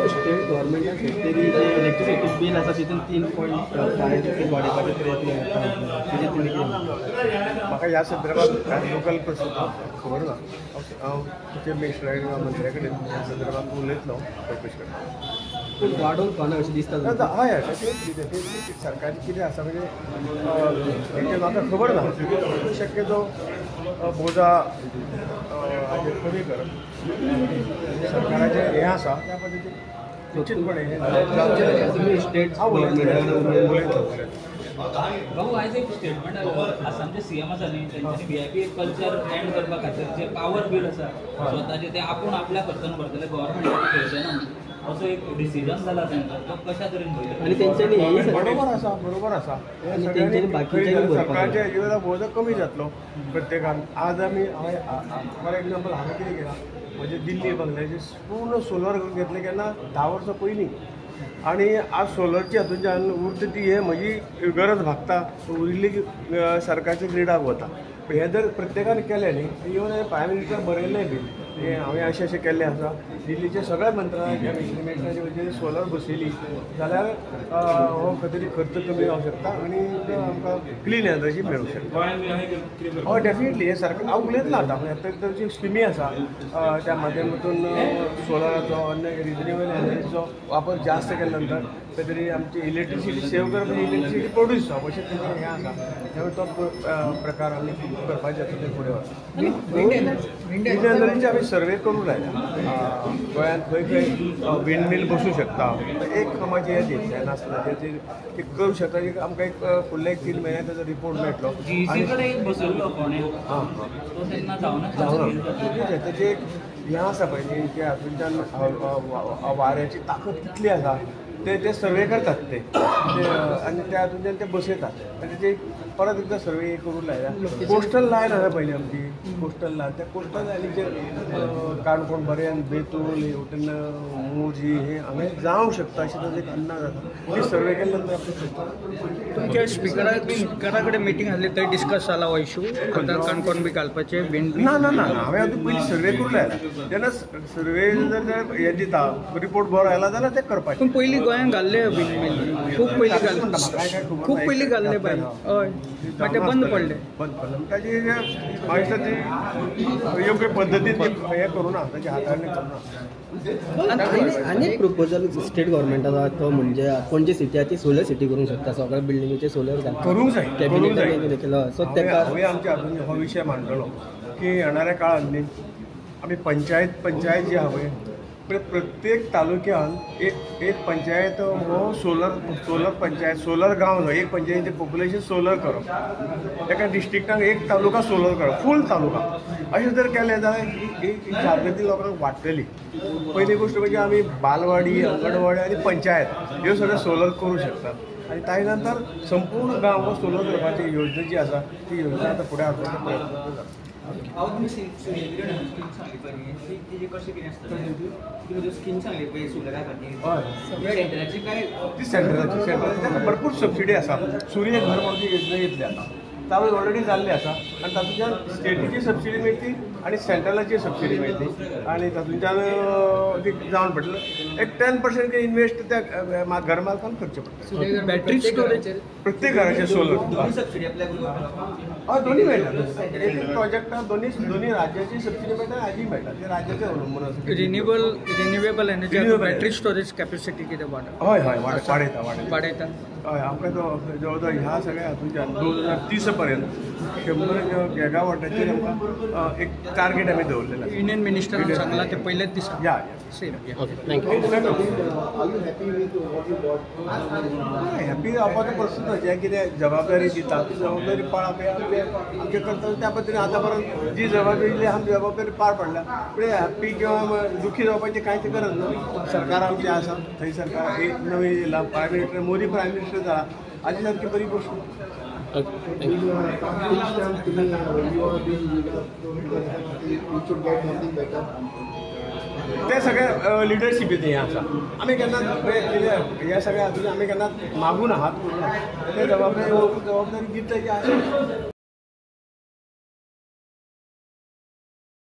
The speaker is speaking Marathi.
स्टेट गव्हर्मेंटान शेतकरी जे इलेक्ट्रिसिटी बील आसा तितून 3.5 वाडोवपाचे प्रयत्न करता तेजे तुमी कितें म्हाका ह्या संदर्भात लोकल प्रश्न खबर ना हांव तुजे मिनिस्टरान मंत्र्या कडेन ह्या संदर्भात उलयतलो चवकशी करता पूण वाडोवंक पावना अशें दिसता हय हय सरकारची कितें आसा म्हणजे म्हाका खबर ना शक्यतो बोजा हाजेर कमी करप सरकाराचें हें आसा त्या पद्दतीन निश्चितपणे तुमी स्टेट गव्हर्मेंटान उलयतलो भाऊ आज एक स्टेटमेंट आयलो आसामचे सीएम आसा न्ही तेंच्यांनी व्हीआयपी कल्चर एंड करपा खातीर जे पावर बील आसा स्वताचे ते आपूण आपल्या खर्चान भरतले गव्हर्मेंटाक खर्चना असो एक डिसिजन जाला तेंचा तो कशा तरेन पळयता आनी तेंच्यांनी हेय बरोबर आसा आनी तेंच्यांनी बाकीच्यांनी सरकारच्या हेजे वेळा बोजा कमी जातलो प्रत्येकान आज आमी फॉर एग्जाम्पल हांवें कितें केलां म्हणजे दिल्ली बंगल्याचे पूर्ण सोलर घेतले केन्ना 10 वर्सां पयलीं आणि आज सोलरची हातूंतल्यान उरता ती हे म्हजी गरज भागता उरिल्ली सरकारच्या ग्रिडाक वता हे जर प्रत्येकान केलें न्ही इवन प्रायम मिनिस्टर बरयल्लें बी हे हांवें अशें केल्लें आसा दिल्लीच्या सगळ्या मंत्र्यांच्या मिनिस्टरांचे वयल्यान सोलर बसयली जाल्यार हो खंय तरी खर्च कमी जावंक शकता आनी आमकां क्लीन एनर्जी मेळूंक शकता हय डेफिनेटली हे सरकार हांव उलयतलो आतां तरेच्यो स्किमी आसा त्या माध्यमांतून सोलराचो आनी रिन्युएबल एनर्जीचो वापर जास्त केल्या नंतर खंय तरी आमची इलेक्ट्रिसिटी सेव करप आनी इलेक्ट्रिसिटी प्रोड्यूस जावप अशें तेजें हें आसा त्यामुळे तो प्रकार आमी करपाचे आसा ते फुडें वचप विंड एनर्जीचे आमी सर्वे करूंक लायला गोंयांत खंय खंय विंड मिल बसूं शकता एक कामाचें हें दितलें नासता तें करूं शकता आमकां एक फुडले 3 म्हयन्याक ताचो रिपोर्ट मेळटलो तेजें एक हें आसा पळय न्ही त्या हातूंतल्यान वाऱ्याची ताकद कितली आसा ते सर्वे करतात ते आनी त्या हातूंतल्यान ते बसयतात आनी तेचे परत एकदा सर्वे करून लायला कोस्टल लायन आसा पयली आमची कोस्टल लायन त्या कोस्टल लायनीचेर काणकोण बरें बेतूल हेवटेन मोजी हे हांगा जावंक शकता अशें ताचो एक अंदाज आसा ती सर्वे केल्या नंतर तुमच्या स्पिकरा कडेन मिटींग आसली थंय डिस्कस जाला हो इशू काणकोण बी घालपाचे ना ना ना हांवें आतां पयलीं सर्वे करून लायला जेन्ना सर्वे जर हें दिता रिपोर्ट बरो आयला जाल्यार ते करपाचें पूण पयलीं गोंयांत घाल्ले खूब पयलीं घाल्ले बाय हय मागीर ते बंद पडले ताची म्हाका ती योग्य पद्दतीन हें करूं ना ताच्या हाताळणी करूं ना आनी एक प्रपोजल स्टेट गव्हर्मेंट आसा तो म्हणजे पणजे सिटी ती सोलर सिटी करूंक शकता सगळ्या बिल्डिंगेचे सोलर करूंक जाय कॅबिनेटान केलो सो तेका हांवें आमच्या हातून हो विशय मांडलो की येणाऱ्या काळात न्ही आमी पंचायत जी आहा पळय प्रत्येक तालुक्यात एक पंचायत हो सोलर पंचायत सोलर गांव न्हय एक पंचायतीचें पॉप्युलेशन सोलर करप एका डिस्ट्रिक्टाक एक तालुका सोलर करप फूल तालुका अशें जर केलें जाल्यार एक जागृती लोकांक वाडटली पयली गोश्ट म्हणजे आमी बालवाडी अंगणवाडी आनी पंचायत ह्यो सगळ्यो सोलर करूं शकतात आनी ताजे नंतर संपूर्ण गांव हो सोलर करपाची योजना जी आसा ती योजना आतां फुडें हाडपाचो प्रयत्न करता सेंटराची भरपूर सबसिडी आसा सूर्य घर म्हणून योजना येतली आतां चालू ऑलरेडी जाल्ली आसा आनी तातूंतल्यान स्टेटीची सबसिडी मेळटली आनी सेंट्रलाची सबसिडी मेळटली आनी तातूंतल्यान ती जावन पडटलें एक 10% इन्वेस्ट त्या घर मालकान करचें पडटलें बॅटरी स्टोरेज प्रत्येक घराचें सोलर सबसिडी हय दोन्ही मेळटा एक प्रोजेक्टाक दोन्ही राज्याची सबसिडी मेळटा हाजी मेळटा ते राज्याचेर अवलंबून आसा renewable energy battery storage capacity कितें हय हय वाडयता हय आमकां तो जवळ जवळ ह्या सगळ्या हातूंतल्यान 2030 पर्यंत 100 गॅगावॉटाचेर आमकां एक टार्गेट आमी दवरलेला युनियन मिनिस्टरान सांगला ते पयलेच दिसा या हॅपी जावपाचो प्रश्न जें कितें जबाबदारी दिता ती जबाबदारी पाळप हें आमचें कर्तव्य त्या पद्दतीन आतां पर्यंत जी जबाबदारी दिली आमी जबाबदारी पार पडल्या फुडें हॅप्पी किंवा दुखी जावपाची कांयच गरज ना सरकार आमचें आसा थंय सरकार एक नवी येयला prime minister Modi prime minister जाला हाजी सारकी बरी गोश्ट ते सगळे लिडरशिपीत हें आसा आमी केन्ना ह्या सगळ्या हातूंत आमी केन्ना मागून आहात ते जबाबदारी दिता जी आसा